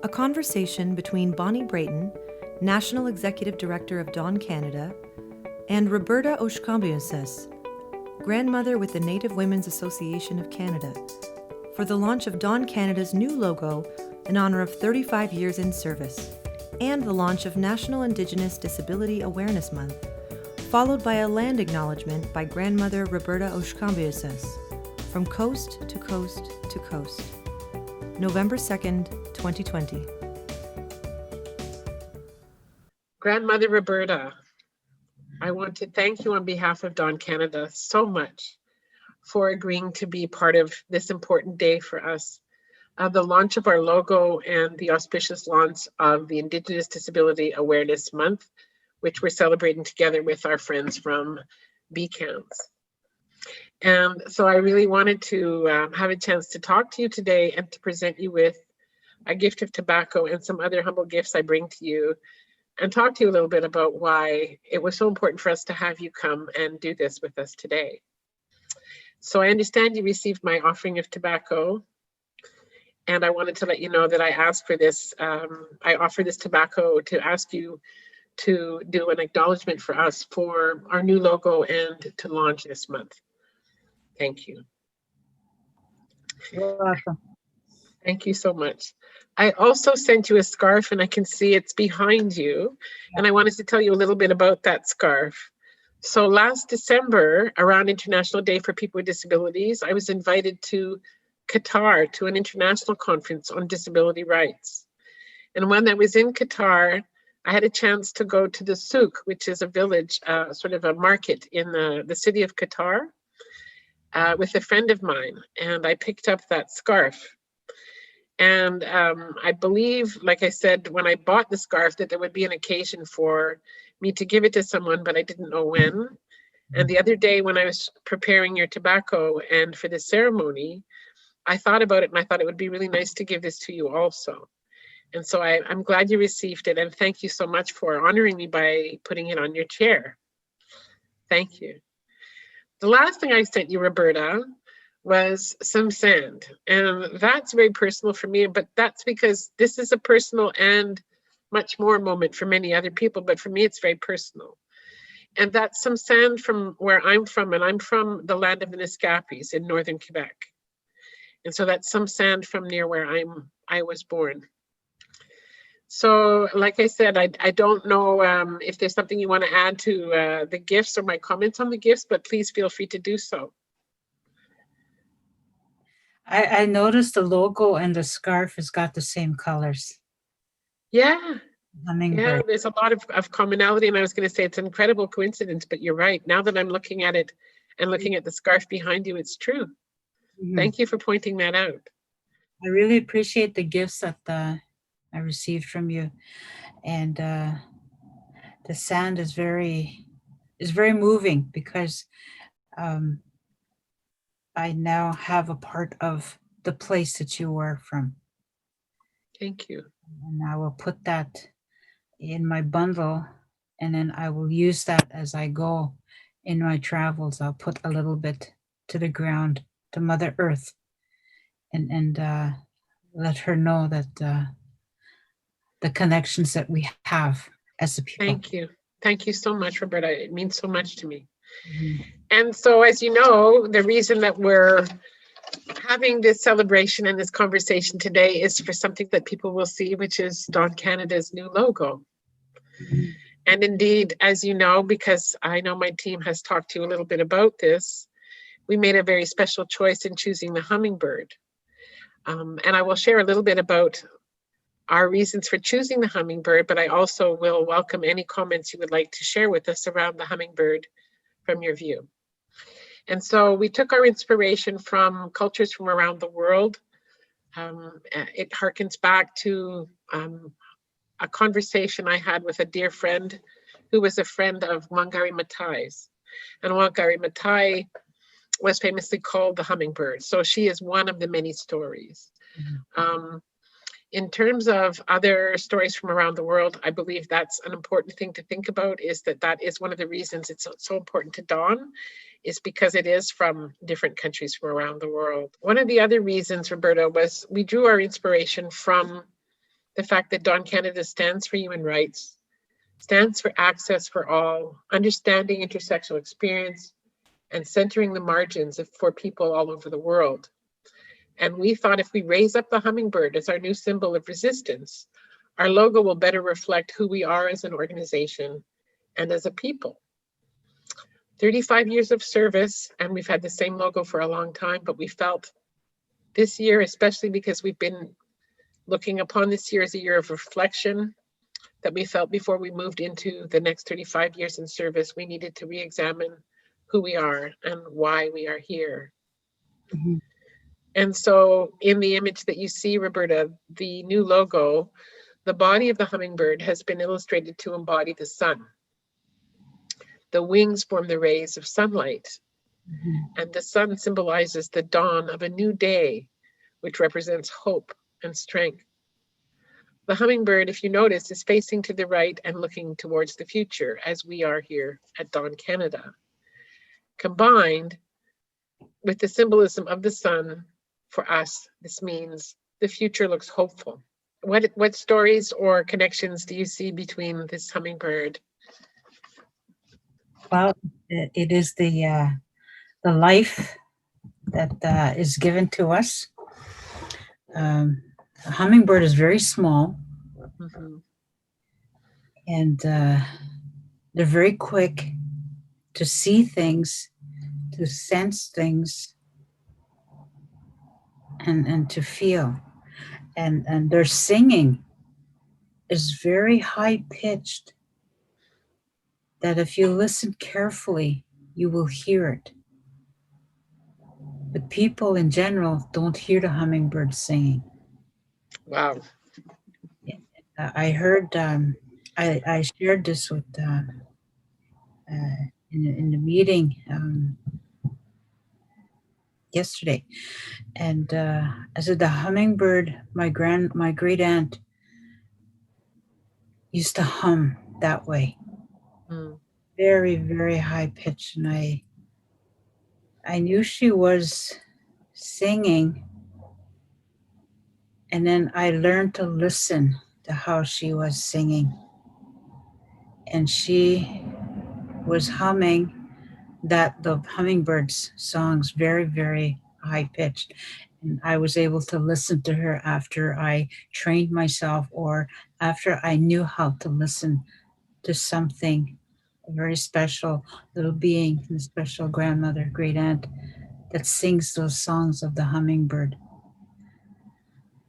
A conversation between Bonnie Brayton, National Executive Director of Dawn Canada, and Roberta Oshkambiuses, grandmother with the Native Women's Association of Canada, for the launch of Dawn Canada's new logo in honor of 35 years in service, and the launch of National Indigenous Disability Awareness Month, followed by a land acknowledgement by grandmother Roberta Oshkambiuses, from coast to coast to coast. November 2nd, 2020. Grandmother Roberta, I want to thank you on behalf of Dawn Canada so much for agreeing to be part of this important day for us. The launch of our logo and the auspicious launch of the Indigenous Disability Awareness Month, which we're celebrating together with our friends from BCANDS. And so I really wanted to have a chance to talk to you today and to present you with a gift of tobacco and some other humble gifts I bring to you, and talk to you a little bit about why it was so important for us to have you come and do this with us today. So I understand you received my offering of tobacco, and I wanted to let you know that I asked for this. I offer this tobacco to ask you to do an acknowledgement for us for our new logo and to launch this month. Thank you. You're welcome. Thank you so much. I also sent you a scarf, and I can see it's behind you. And I wanted to tell you a little bit about that scarf. So last December, around International Day for People with Disabilities, I was invited to Qatar to an international conference on disability rights. And when I was in Qatar, I had a chance to go to the souk, which is a village, sort of a market in the city of Qatar, with a friend of mine. And I picked up that scarf. And I believe, like I said, when I bought the scarf, that there would be an occasion for me to give it to someone, but I didn't know when. And the other day when I was preparing your tobacco and for the ceremony, I thought about it, and I thought it would be really nice to give this to you also. And so I'm glad you received it, and thank you so much for honoring me by putting it on your chair. Thank you. The last thing I sent you, Roberta, was some sand, and that's very personal for me, but that's because this is a personal and much more moment for many other people, but for me it's very personal. And that's some sand from where I'm from, and I'm from the land of the Niscapis in northern Quebec. And so that's some sand from near where I was born. So like I said, I don't know if there's something you want to add to the gifts or my comments on the gifts, but please feel free to do so. I noticed the logo and the scarf has got the same colors. Yeah. Hummingbird. Yeah, there's a lot of commonality, and I was going to say it's an incredible coincidence, but you're right. Now that I'm looking at it and looking at the scarf behind you, it's true. Mm-hmm. Thank you for pointing that out. I really appreciate the gifts that I received from you, and the sand is very moving because I now have a part of the place that you were from. Thank you. And I will put that in my bundle, and then I will use that as I go in my travels. I'll put a little bit to the ground, to Mother Earth, and let her know that the connections that we have as a people. Thank you. Thank you so much, Roberta. It means so much to me. Mm-hmm. And so, as you know, the reason that we're having this celebration and this conversation today is for something that people will see, which is Dawn Canada's new logo. Mm-hmm. And indeed, as you know, because I know my team has talked to you a little bit about this, we made a very special choice in choosing the hummingbird. And I will share a little bit about our reasons for choosing the hummingbird, but I also will welcome any comments you would like to share with us around the hummingbird from your view. And so we took our inspiration from cultures from around the world. It harkens back to a conversation I had with a dear friend who was a friend of Wangari Maatai's. And Wangari Maatai was famously called the hummingbird. So she is one of the many stories. Mm-hmm. In terms of other stories from around the world, I believe that's an important thing to think about, is that is one of the reasons it's so important to Dawn, is because it is from different countries from around the world. One of the other reasons, Roberta, was we drew our inspiration from the fact that Dawn Canada stands for human rights, stands for access for all, understanding intersectional experience, and centering the margins for people all over the world. And we thought if we raise up the hummingbird as our new symbol of resistance, our logo will better reflect who we are as an organization and as a people. 35 years of service, and we've had the same logo for a long time, but we felt this year, especially because we've been looking upon this year as a year of reflection, that we felt before we moved into the next 35 years in service, we needed to re-examine who we are and why we are here. Mhm. And so in the image that you see, Roberta, the new logo, the body of the hummingbird has been illustrated to embody the sun. The wings form the rays of sunlight, Mhm. and the sun symbolizes the dawn of a new day, which represents hope and strength. The hummingbird, if you notice, is facing to the right and looking towards the future, as we are here at Dawn Canada. Combined with the symbolism of the sun, for us, this means the future looks hopeful. What stories or connections do you see between this hummingbird? Well, it is the life that is given to us. A hummingbird is very small, Mhm. and they're very quick to see things, to sense things, and to feel. And their singing is very high pitched, that if you listen carefully, you will hear it. But people in general don't hear the hummingbird singing. Wow. I heard, I shared this with in the meeting yesterday, and I said the hummingbird, my great aunt used to hum that way, Mm. very very high pitch, and I knew she was singing, and then I learned to listen to how she was singing, and she was humming the hummingbird's songs very very high pitched, and I was able to listen to her after I trained myself, or after I knew how to listen to something, a very special little being, a special grandmother, great aunt, that sings those songs of the hummingbird.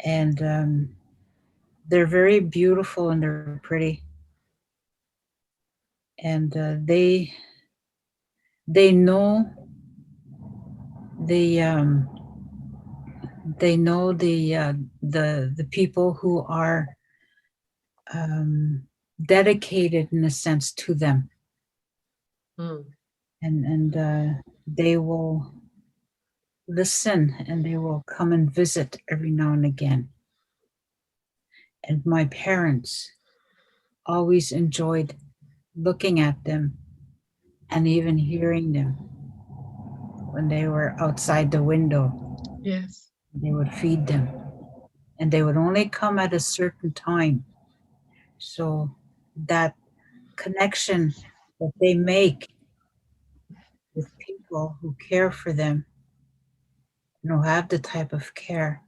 And they're very beautiful and they're pretty, and they know the they know the people who are um, dedicated in a sense to them, Mm. and they will listen and they will come and visit every now and again. And my parents always enjoyed looking at them and even hearing them when they were outside the window. Yes. They would feed them, and they would only come at a certain time. So that connection that they make with people who care for them and who have the type of care,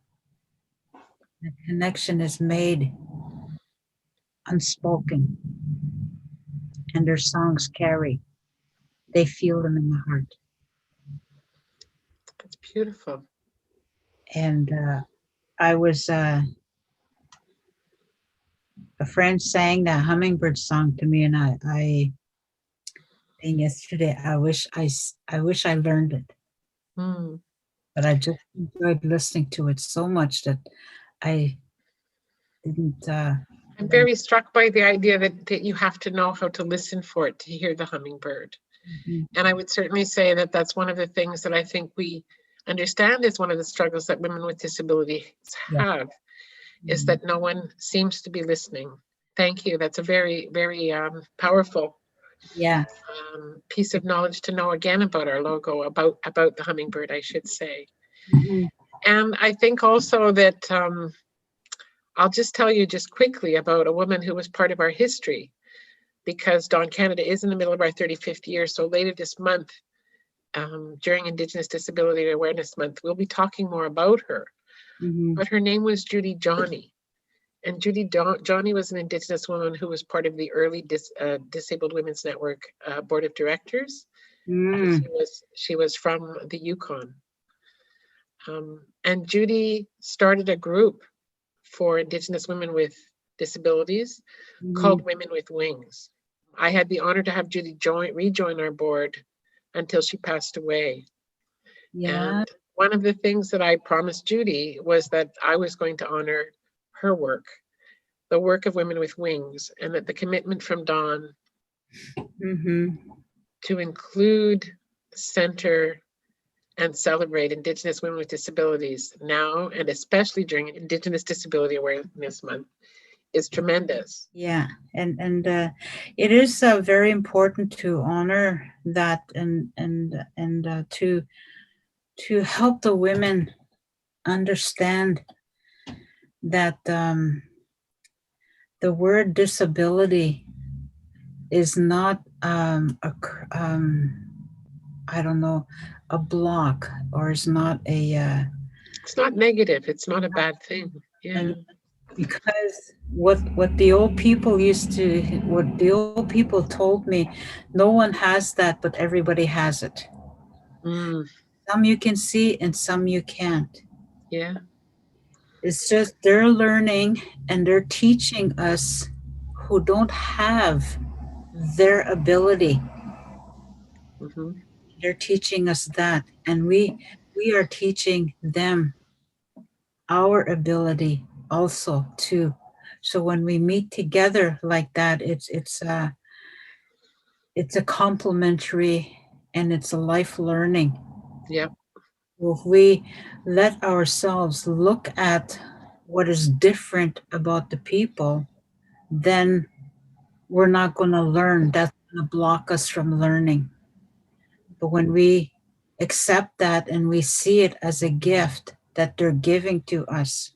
the connection is made unspoken, and their songs carry. They feel them in the heart. That's beautiful. And I was a friend sang that hummingbird song to me, and I sang yesterday. I wish I learned it, Mm. but I just enjoyed listening to it so much that I didn't. I'm very struck by the idea that you have to know how to listen for it to hear the hummingbird. Mhm. And I would certainly say that that's one of the things that I think we understand is one of the struggles that women with disabilities Yeah. have, is that no one seems to be listening. Thank you. That's a very, very powerful Yeah. piece of knowledge to know again about our logo, about the hummingbird, I should say. Mhm. And I think also that I'll just tell you just quickly about a woman who was part of our history, because Dawn Canada is in the middle of our 35th year. So later this month, during Indigenous Disability Awareness Month, we'll be talking more about her. But her name was Judy Johnny. And Judy Johnny was an Indigenous woman who was part of the early Disabled Women's Network Board of Directors. She was from the Yukon. And Judy started a group for Indigenous women with disabilities called Women with Wings. I had the honor to have Judy rejoin our board until she passed away. Yeah. And one of the things that I promised Judy was that I was going to honor her work, the work of Women with Wings, and that the commitment from Dawn to include, center, and celebrate Indigenous women with disabilities now, and especially during Indigenous Disability Awareness Month, is tremendous. Yeah, and it is very important to honor that and to help the women understand that the word disability is not I don't know, a block, or is not a It's not negative. It's not a bad thing. Yeah. and because what the old people told me, no one has that, but everybody has it. Some you can see and some you can't. Yeah. It's just they're learning and they're teaching us who don't have their ability. They're teaching us that, and we are teaching them our ability also too. So when we meet together like that, it's a complementary, and it's a life learning. Yeah. If we let ourselves look at what is different about the people, then we're not going to learn. That's going to block us from learning. But when we accept that and we see it as a gift that they're giving to us,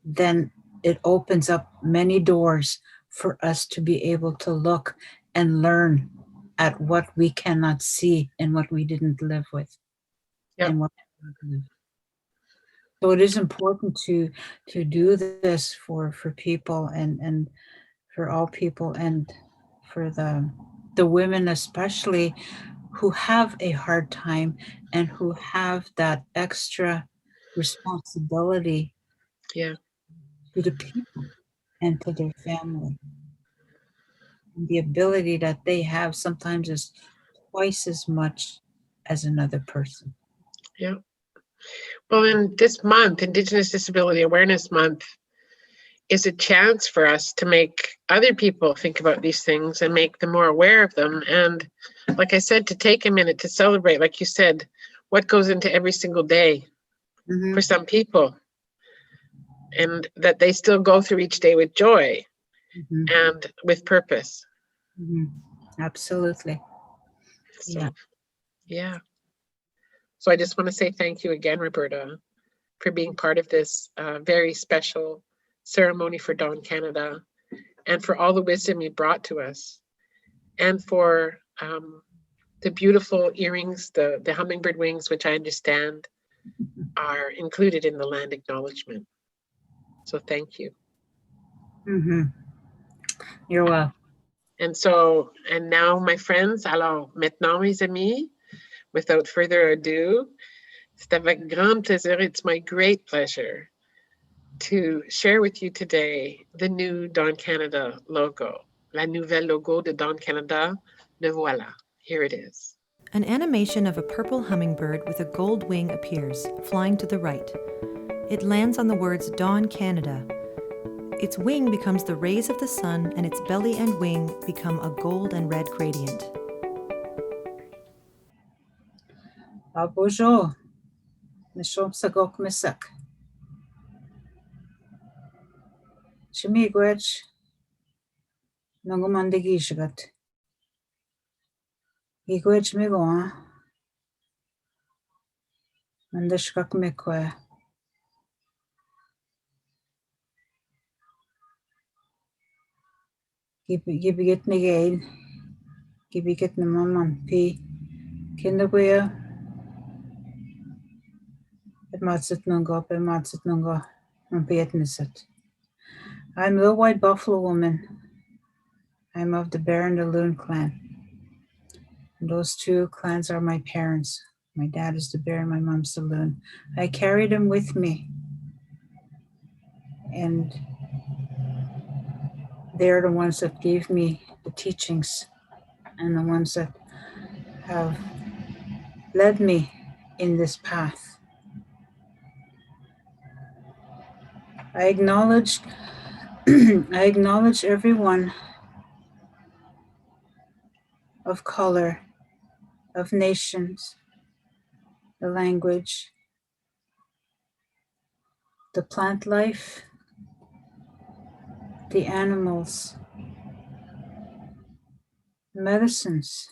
then it opens up many doors for us to be able to look and learn at what we cannot see and what we didn't live with. Yep. And what we live. So it is important to do this for people and for all people, and for the women especially, who have a hard time and who have that extra responsibility Yeah. to the people and to their family. And the ability that they have sometimes is twice as much as another person. Yeah. Well, in this month, Indigenous Disability Awareness Month, is a chance for us to make other people think about these things and make them more aware of them. And like I said, to take a minute to celebrate, like you said, what goes into every single day for some people, and that they still go through each day with joy and with purpose. Absolutely. So, yeah. So I just want to say thank you again, Roberta, for being part of this very special ceremony for Dawn Canada, and for all the wisdom you brought to us, and for the beautiful earrings, the hummingbird wings, which I understand are included in the land acknowledgement. So thank you. You're welcome. And now, my friends, alors maintenant, mes amis, without further ado, c'est avec grand plaisir, it's my great pleasure to share with you today the new Dawn Canada logo. La nouvelle logo de Dawn Canada, le voilà. Here it is. An animation of a purple hummingbird with a gold wing appears, flying to the right. It lands on the words Dawn Canada. Its wing becomes the rays of the sun, and its belly and wing become a gold and red gradient. Bonjour. Mishom sagok misak. Shimigwech. Nangumandigi shigat. Igwech migoa. Mandashkak mikwe. Gibigit ni gaid. Gibigit na maman pi. Kindabuya. It matsit nungo. It matsit nungo. Pietnisit. I'm the White Buffalo Woman. I'm of the Bear and the Loon clan. And those two clans are my parents. My dad is the Bear and my mom's the Loon. I carry them with me. And they're the ones that gave me the teachings and the ones that have led me in this path. I acknowledge I acknowledge everyone of color, of nations, the language, the plant life, the animals, the medicines,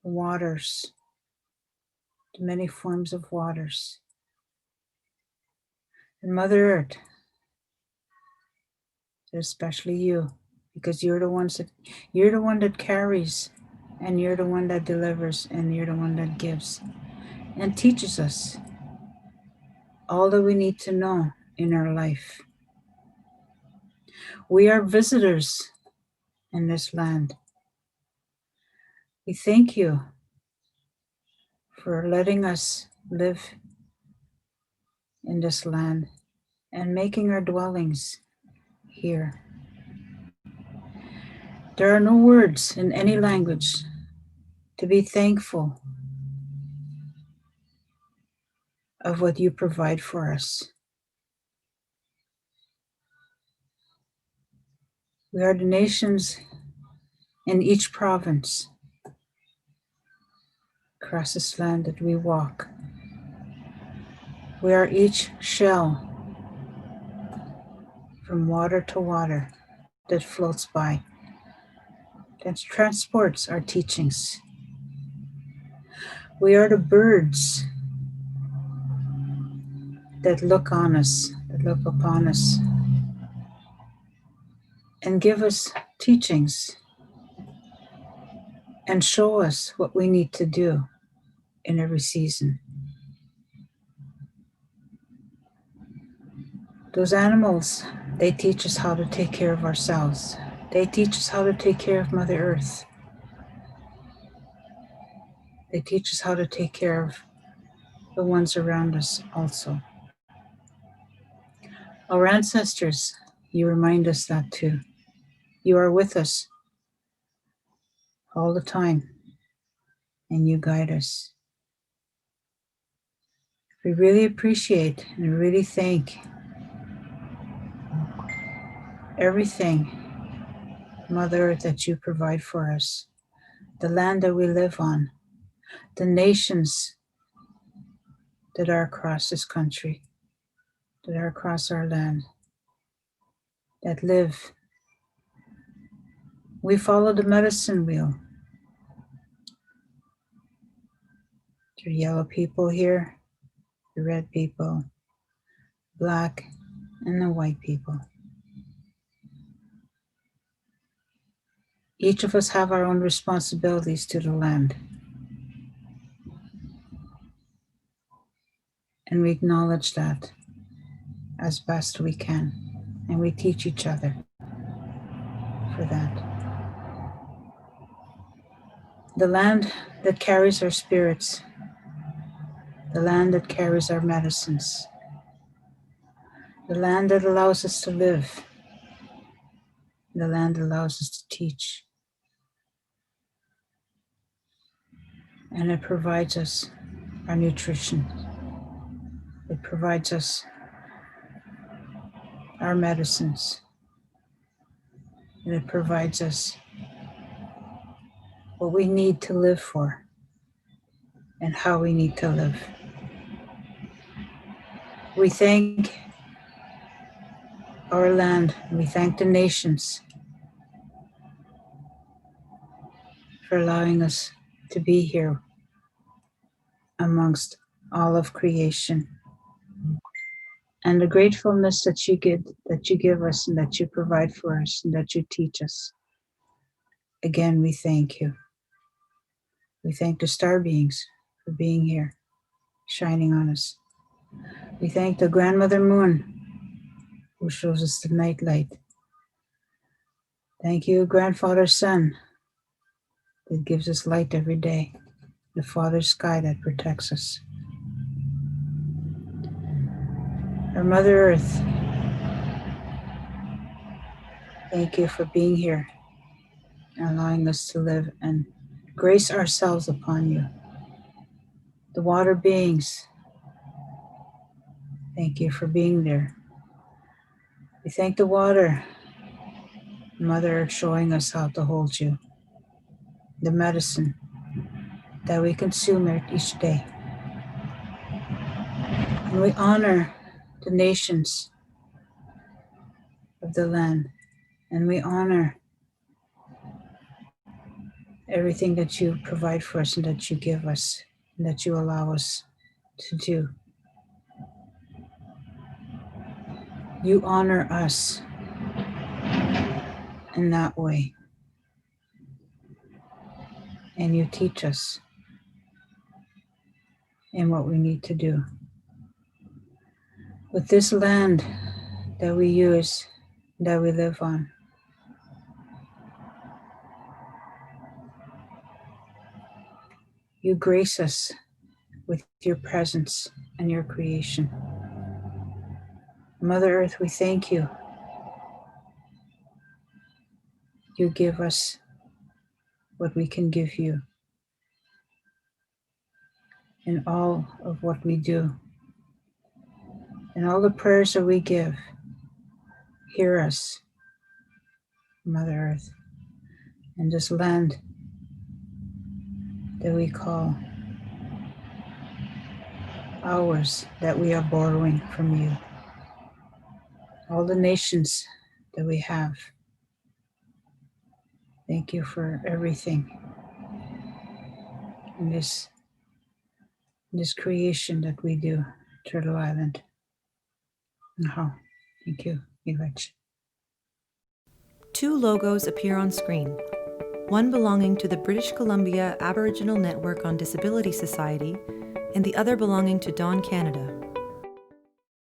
the waters, the many forms of waters, and Mother Earth, especially you, because you're the one that carries, and you're the one that delivers, and you're the one that gives and teaches us all that we need to know in our life. We are visitors in this land. We thank you for letting us live in this land and making our dwellings here. There are no words in any language to be thankful of what you provide for us. We are the nations in each province across this land that we walk. We are each shell from water to water that floats by, that transports our teachings. We are the birds that look on us, that look upon us, and give us teachings and show us what we need to do in every season. Those animals, they teach us how to take care of ourselves. They teach us how to take care of Mother Earth. They teach us how to take care of the ones around us also. Our ancestors, you remind us that too. You are with us all the time, and you guide us. We really appreciate and really thank everything, Mother Earth, that you provide for us, the land that we live on, the nations that are across this country, that are across our land, that live. We follow the medicine wheel. The yellow people here, the red people, black, and the white people. Each of us have our own responsibilities to the land. And we acknowledge that as best we can. And we teach each other for that. The land that carries our spirits, the land that carries our medicines, the land that allows us to live, the land that allows us to teach. And it provides us our nutrition. It provides us our medicines. And it provides us what we need to live for and how we need to live. We thank our land, we thank the nations for allowing us to be here amongst all of creation. And the gratefulness that you give us and that you provide for us and that you teach us. Again, we thank you. We thank the star beings for being here, shining on us. We thank the grandmother moon who shows us the night light. Thank you, grandfather sun, that gives us light every day. The father sky that protects us. Our Mother Earth, thank you for being here and allowing us to live and grace ourselves upon you. The water beings, thank you for being there. We thank the water, Mother Earth, showing us how to hold you. The medicine that we consume each day. And we honor the nations of the land, and we honor everything that you provide for us and that you give us and that you allow us to do. You honor us in that way, and you teach us in what we need to do. With this land that we use, that we live on, you grace us with your presence and your creation. Mother Earth, we thank you. You give us what we can give you in all of what we do. And all the prayers that we give, hear us, Mother Earth, and this land that we call ours, that we are borrowing from you. All the nations that we have, thank you for everything in this creation that we do, Turtle Island. Thank you, Elech. Two logos appear on screen, one belonging to the British Columbia Aboriginal Network on Disability Society and the other belonging to Dawn Canada.